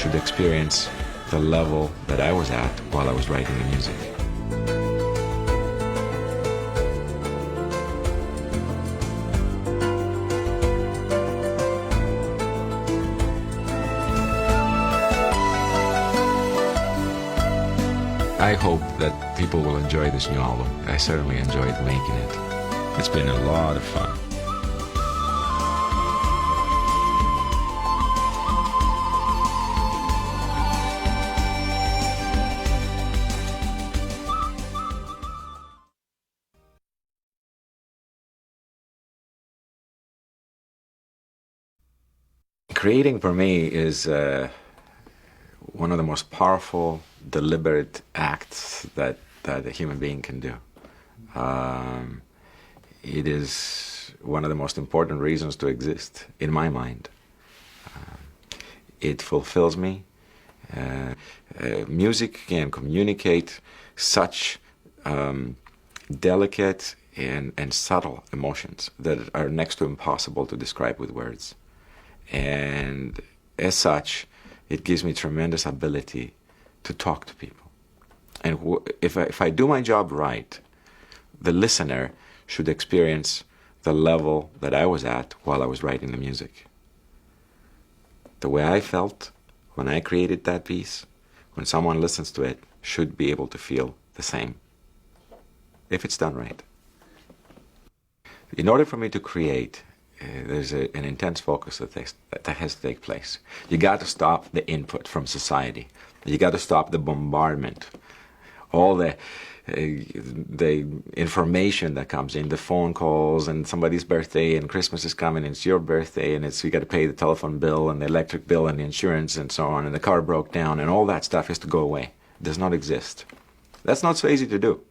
should experience the level that I was at while I was writing the music. I hope that people will enjoy this new album. I certainly enjoyed making it. It's been a lot of fun. Creating for me is one of the most powerful, deliberate acts that a human being can do. It is one of the most important reasons to exist, in my mind. It fulfills me. Music can communicate such delicate and subtle emotions that are next to impossible to describe with words. And as such, it gives me tremendous ability to talk to people. And if I do my job right, the listener should experience the level that I was at while I was writing the music. The way I felt when I created that piece, when someone listens to it, should be able to feel the same, if it's done right. In order for me to create, there's an intense focus that has to take place. You got to stop the input from society. You got to stop the bombardment, all the information that comes in, the phone calls, and somebody's birthday, and Christmas is coming, and it's your birthday, and you got to pay the telephone bill, and the electric bill, and the insurance, and so on, and the car broke down, and all that stuff has to go away. It does not exist. That's not so easy to do.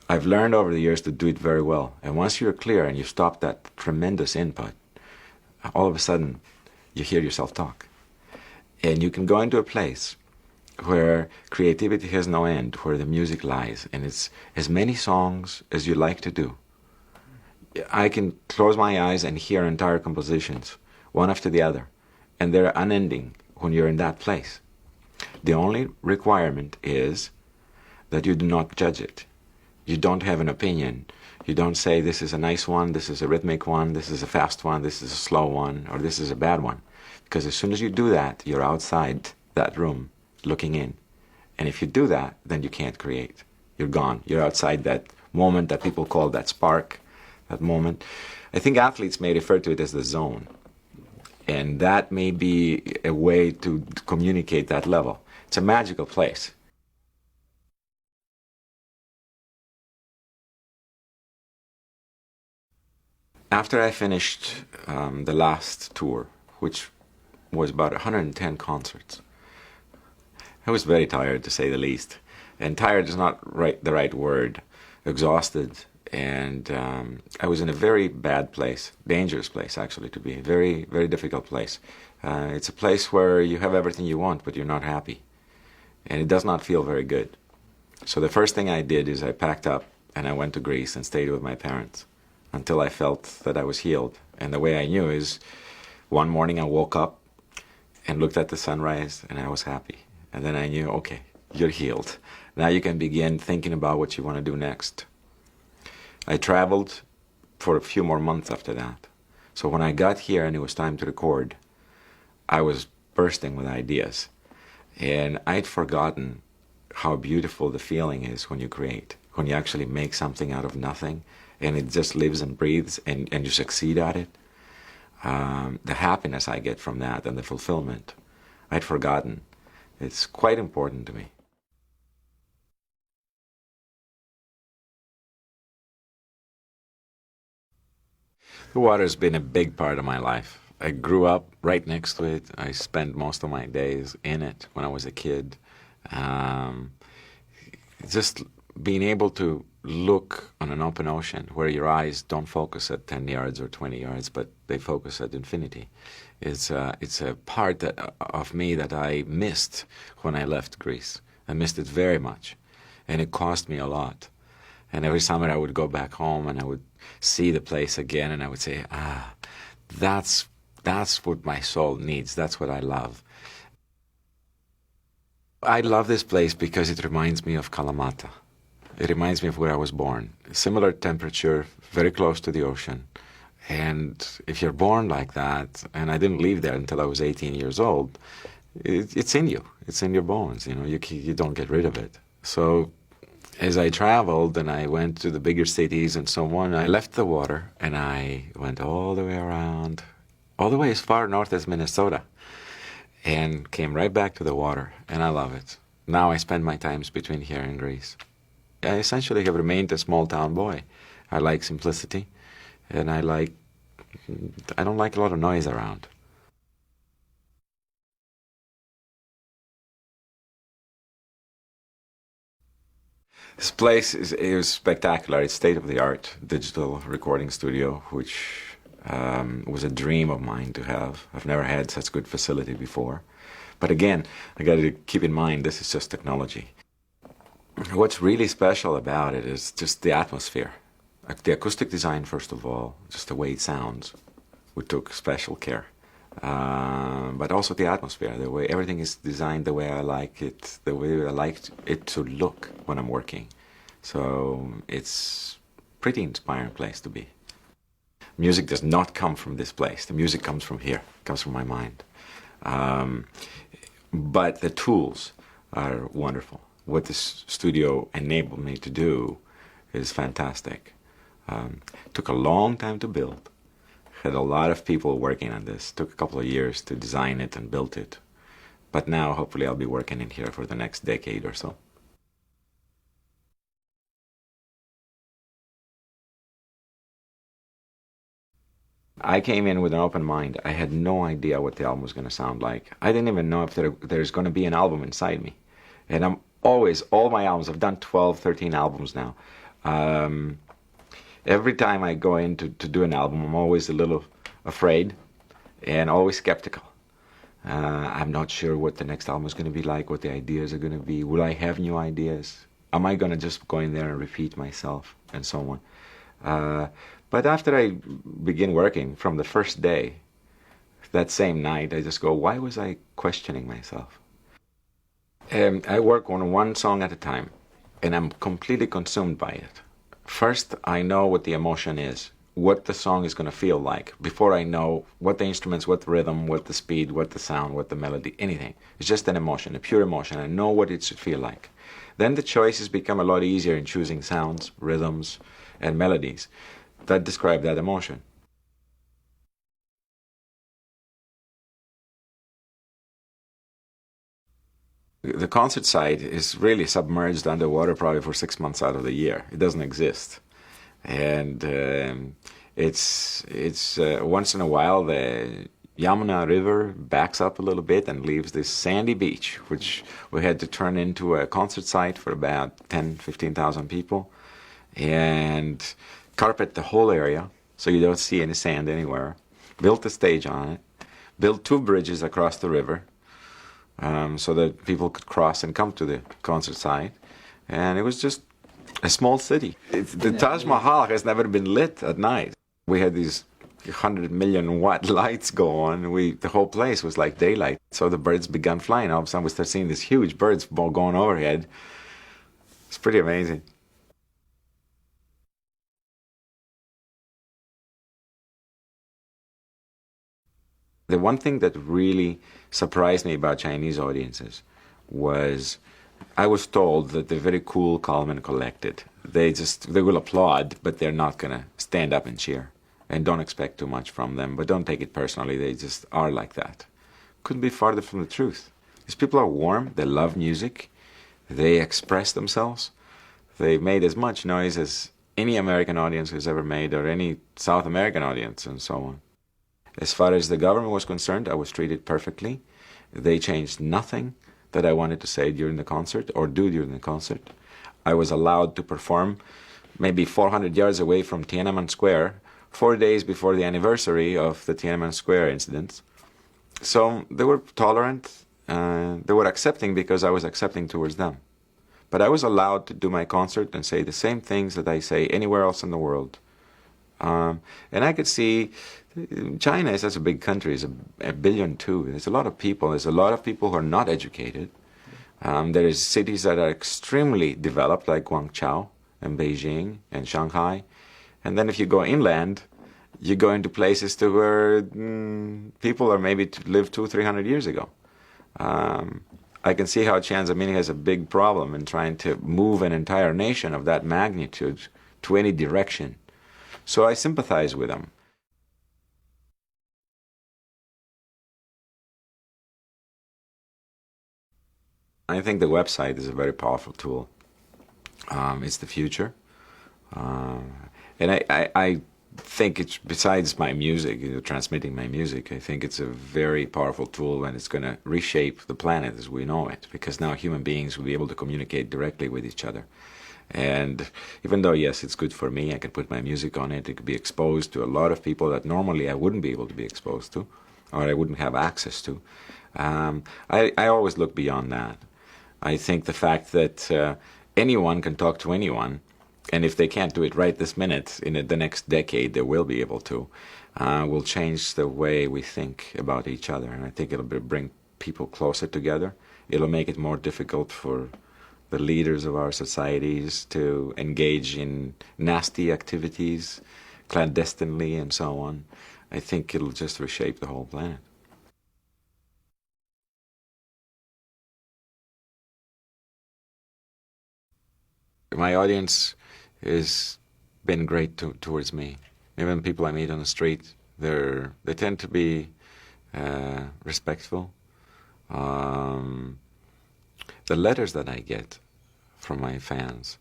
I've learned over the years to do it very well. And once you're clear and you stop that tremendous input, all of a sudden you hear yourself talk. And you can go into a place where creativity has no end, where the music lies, and it's as many songs as you like to do. I can close my eyes and hear entire compositions, one after the other, and they're unending when you're in that place. The only requirement is that you do not judge it. You don't have an opinion. You don't say this is a nice one, this is a rhythmic one, this is a fast one, this is a slow one, or this is a bad one. Because as soon as you do that, you're outside that room looking in. And if you do that, then you can't create. You're gone. You're outside that moment that people call that spark, that moment. I think athletes may refer to it as the zone. And that may be a way to communicate that level. It's a magical place. After I finished the last tour, which was about 110 concerts, I was very tired, to say the least. And tired is not the right word. Exhausted. And I was in a very bad place, dangerous place, actually, to be. A very, very difficult place. It's a place where you have everything you want, but you're not happy. And it does not feel very good. So the first thing I did is I packed up and I went to Greece and stayed with my parents until I felt that I was healed. And the way I knew is one morning I woke up and looked at the sunrise and I was happy. And then I knew, okay, you're healed. Now you can begin thinking about what you want to do next. I traveled for a few more months after that. So when I got here and it was time to record, I was bursting with ideas. And I'd forgotten how beautiful the feeling is when you create, when you actually make something out of nothing and it just lives and breathes and you succeed at it. The happiness I get from that and the fulfillment, I'd forgotten. It's quite important to me. The water has been a big part of my life. I grew up right next to it. I spent most of my days in it when I was a kid. Just being able to look on an open ocean where your eyes don't focus at 10 yards or 20 yards, but they focus at infinity. It's a part of me that I missed when I left Greece. I missed it very much, and it cost me a lot. And every summer I would go back home and I would see the place again and I would say, that's That's what my soul needs. That's what I love. I love this place because it reminds me of Kalamata. It reminds me of where I was born. Similar temperature, very close to the ocean. And if you're born like that, and I didn't leave there until I was 18 years old, it's in you. It's in your bones. You don't get rid of it. So as I traveled and I went to the bigger cities and so on, I left the water and I went all the way around, all the way as far north as Minnesota, and came right back to the water, and I love it. Now I spend my times between here and Greece. I essentially have remained a small town boy. I like simplicity, and I don't like a lot of noise around. This place is spectacular. It's state-of-the-art digital recording studio, which was a dream of mine to have. I've never had such good facility before. But again, I got to keep in mind this is just technology. What's really special about it is just the atmosphere. The acoustic design, first of all, just the way it sounds. We took special care. But also the atmosphere, the way everything is designed the way I like it, the way I like it to look when I'm working. So it's a pretty inspiring place to be. Music does not come from this place. The music comes from here, comes from my mind. But the tools are wonderful. What this studio enabled me to do is fantastic. Took a long time to build. Had a lot of people working on this. Took a couple of years to design it and build it. But now, hopefully, I'll be working in here for the next decade or so. I came in with an open mind. I had no idea what the album was going to sound like. I didn't even know if there's going to be an album inside me. And I'm always, all my albums, I've done 12, 13 albums now. Every time I go in to do an album, I'm always a little afraid and always skeptical. I'm not sure what the next album is going to be like, what the ideas are going to be. Will I have new ideas? Am I going to just go in there and repeat myself and so on? But after I begin working, from the first day, that same night, I just go, why was I questioning myself? I work on one song at a time, and I'm completely consumed by it. First, I know what the emotion is, what the song is going to feel like, before I know what the instruments, what the rhythm, what the speed, what the sound, what the melody, anything. It's just an emotion, a pure emotion. I know what it should feel like. Then the choices become a lot easier in choosing sounds, rhythms, and melodies that describe that emotion. The concert site is really submerged underwater probably for 6 months out of the year. It doesn't exist. And it's once in a while the Yamuna River backs up a little bit and leaves this sandy beach, which we had to turn into a concert site for about 10, 15,000 people, and carpet the whole area so you don't see any sand anywhere. Built a stage on it. Built 2 bridges across the river so that people could cross and come to the concert site. And it was just a small city. The Taj Mahal has never been lit at night. We had these 100 million watt lights go on. The whole place was like daylight. So the birds began flying. All of a sudden we start seeing these huge birds going overhead. It's pretty amazing. The one thing that really surprised me about Chinese audiences was I was told that they're very cool, calm, and collected. They will applaud, but they're not going to stand up and cheer. And don't expect too much from them, but don't take it personally. They just are like that. Couldn't be farther from the truth. These people are warm. They love music. They express themselves. They made as much noise as any American audience has ever made, or any South American audience, and so on. As far as the government was concerned, I was treated perfectly. They changed nothing that I wanted to say during the concert or do during the concert. I was allowed to perform maybe 400 yards away from Tiananmen Square 4 days before the anniversary of the Tiananmen Square incidents. So they were tolerant, they were accepting because I was accepting towards them. But I was allowed to do my concert and say the same things that I say anywhere else in the world And I could see China is such a big country, it's a billion too. There's a lot of people. There's a lot of people who are not educated. There is cities that are extremely developed, like Guangzhou and Beijing and Shanghai. And then if you go inland, you go into places to where people are maybe lived 200-300 years ago. I can see how Chiang Zemin has a big problem in trying to move an entire nation of that magnitude to any direction. So I sympathize with him. I think the website is a very powerful tool. It's the future. And I think it's, besides my music, transmitting my music, I think it's a very powerful tool, and it's going to reshape the planet as we know it, because now human beings will be able to communicate directly with each other. And even though, yes, it's good for me, I can put my music on it, it could be exposed to a lot of people that normally I wouldn't be able to be exposed to, or I wouldn't have access to. I always look beyond that. I think the fact that anyone can talk to anyone, and if they can't do it right this minute, in the next decade they will be able to, will change the way we think about each other. And I think it'll bring people closer together. It'll make it more difficult for the leaders of our societies to engage in nasty activities, clandestinely and so on. I think it'll just reshape the whole planet. My audience has been great towards me. Even people I meet on the street, they tend to be respectful. The letters that I get from my fans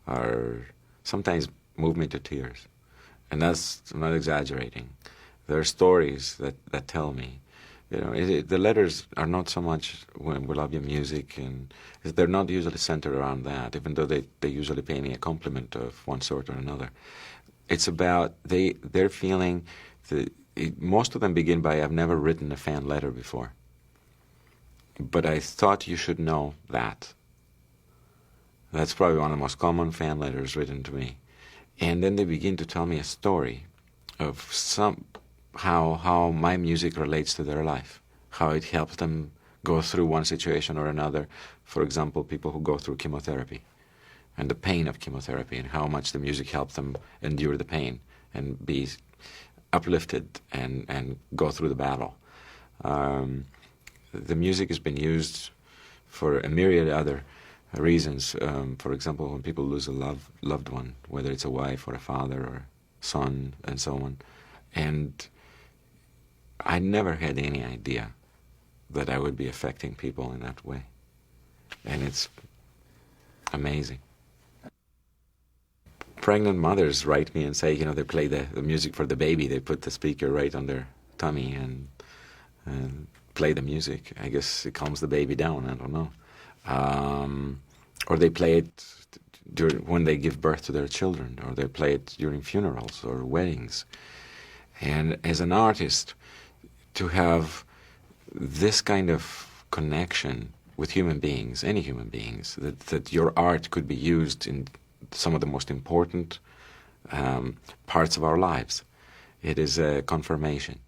are sometimes move me to tears, and that's, I'm not exaggerating. There are stories that tell me. You know, the letters are not so much when we love your music, and they're not usually centered around that, even though they usually pay me a compliment of one sort or another. It's about they're feeling, most of them begin by, I've never written a fan letter before, but I thought you should know that. That's probably one of the most common fan letters written to me. And then they begin to tell me a story of how my music relates to their life, how it helps them go through one situation or another. For example, people who go through chemotherapy and the pain of chemotherapy, and how much the music helps them endure the pain and be uplifted and go through the battle. The music has been used for a myriad of other reasons. For example, when people lose a loved one, whether it's a wife or a father or son and so on. And I never had any idea that I would be affecting people in that way. And it's amazing. Pregnant mothers write me and say, you know, they play the music for the baby. They put the speaker right on their tummy and play the music. I guess it calms the baby down, I don't know. Or they play it when they give birth to their children, or they play it during funerals or weddings. And as an artist, to have this kind of connection with human beings, any human beings, that your art could be used in some of the most important parts of our lives, it is a confirmation.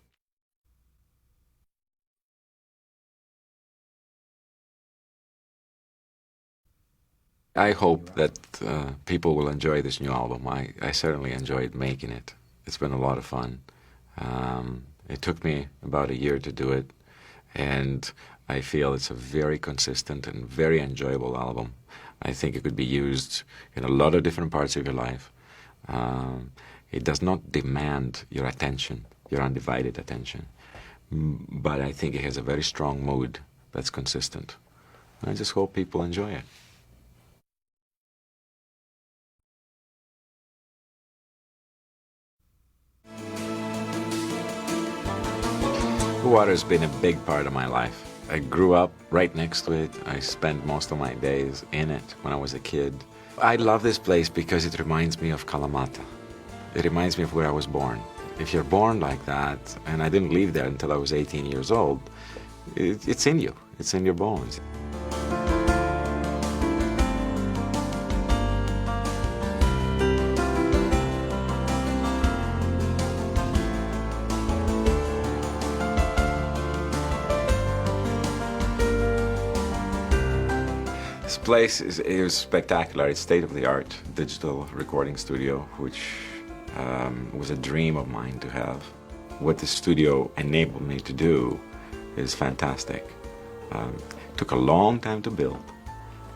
I hope that people will enjoy this new album. I certainly enjoyed making it. It's been a lot of fun. It took me about a year to do it, and I feel it's a very consistent and very enjoyable album. I think it could be used in a lot of different parts of your life. It does not demand your attention, your undivided attention, but I think it has a very strong mood that's consistent. I just hope people enjoy it. Water has been a big part of my life. I grew up right next to it. I spent most of my days in it when I was a kid. I love this place because it reminds me of Kalamata. It reminds me of where I was born. If you're born like that, and I didn't leave there until I was 18 years old, it's in you. It's in your bones. This place is spectacular. It's state-of-the-art digital recording studio, which was a dream of mine to have. What the studio enabled me to do is fantastic. Took a long time to build.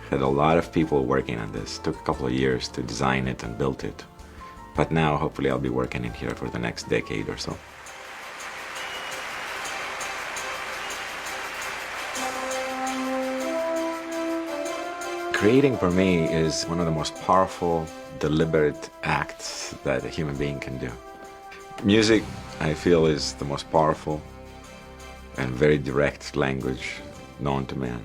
Had a lot of people working on this. Took a couple of years to design it and build it. But now, hopefully, I'll be working in here for the next decade or so. Creating for me is one of the most powerful, deliberate acts that a human being can do. Music, I feel, is the most powerful and very direct language known to man.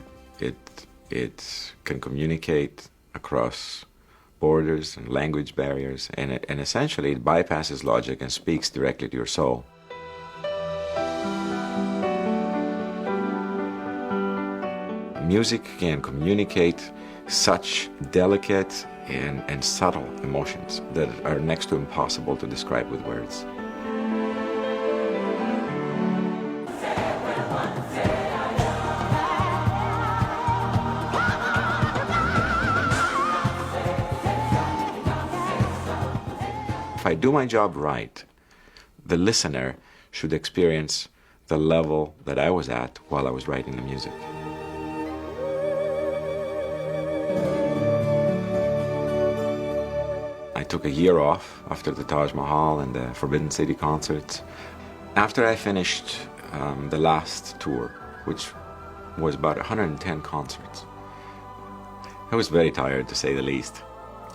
It can communicate across borders and language barriers, and essentially it bypasses logic and speaks directly to your soul. Music can communicate such delicate and subtle emotions that are next to impossible to describe with words. If I do my job right, the listener should experience the level that I was at while I was writing the music. I took a year off after the Taj Mahal and the Forbidden City concerts. After I finished the last tour, which was about 110 concerts, I was very tired, to say the least.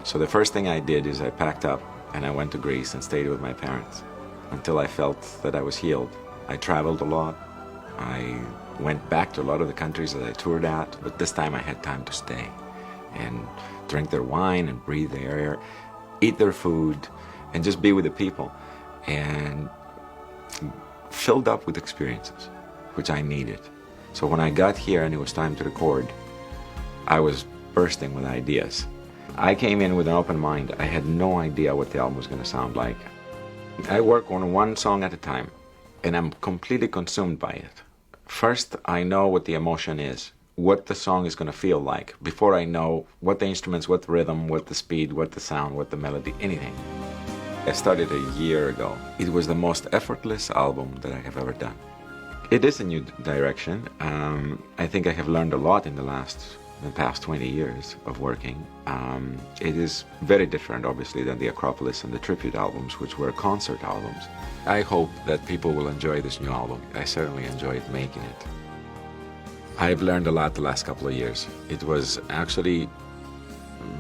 So the first thing I did is I packed up and I went to Greece and stayed with my parents until I felt that I was healed. I traveled a lot. I went back to a lot of the countries that I toured at, but this time I had time to stay and drink their wine and breathe the air, eat their food, and just be with the people, and filled up with experiences, which I needed. So when I got here and it was time to record, I was bursting with ideas. I came in with an open mind. I had no idea what the album was going to sound like. I work on one song at a time, and I'm completely consumed by it. First, I know what the emotion is, what the song is going to feel like, before I know what the instruments, what the rhythm, what the speed, what the sound, what the melody, anything. I started a year ago. It was the most effortless album that I have ever done. It is a new direction. I think I have learned a lot in the past 20 years of working. It is very different, obviously, than the Acropolis and the Tribute albums, which were concert albums. I hope that people will enjoy this new album. I certainly enjoyed making it. I've learned a lot the last couple of years. It was actually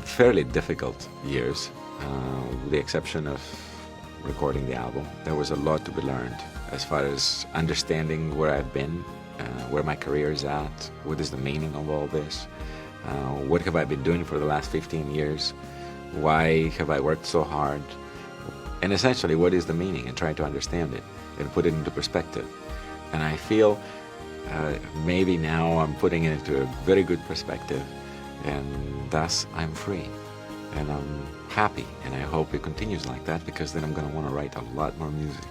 fairly difficult years, with the exception of recording the album. There was a lot to be learned as far as understanding where I've been, where my career is at, what is the meaning of all this, what have I been doing for the last 15 years, why have I worked so hard, and essentially what is the meaning, and trying to understand it and put it into perspective. And I feel maybe now I'm putting it into a very good perspective, and thus I'm free and I'm happy, and I hope it continues like that, because then I'm going to want to write a lot more music.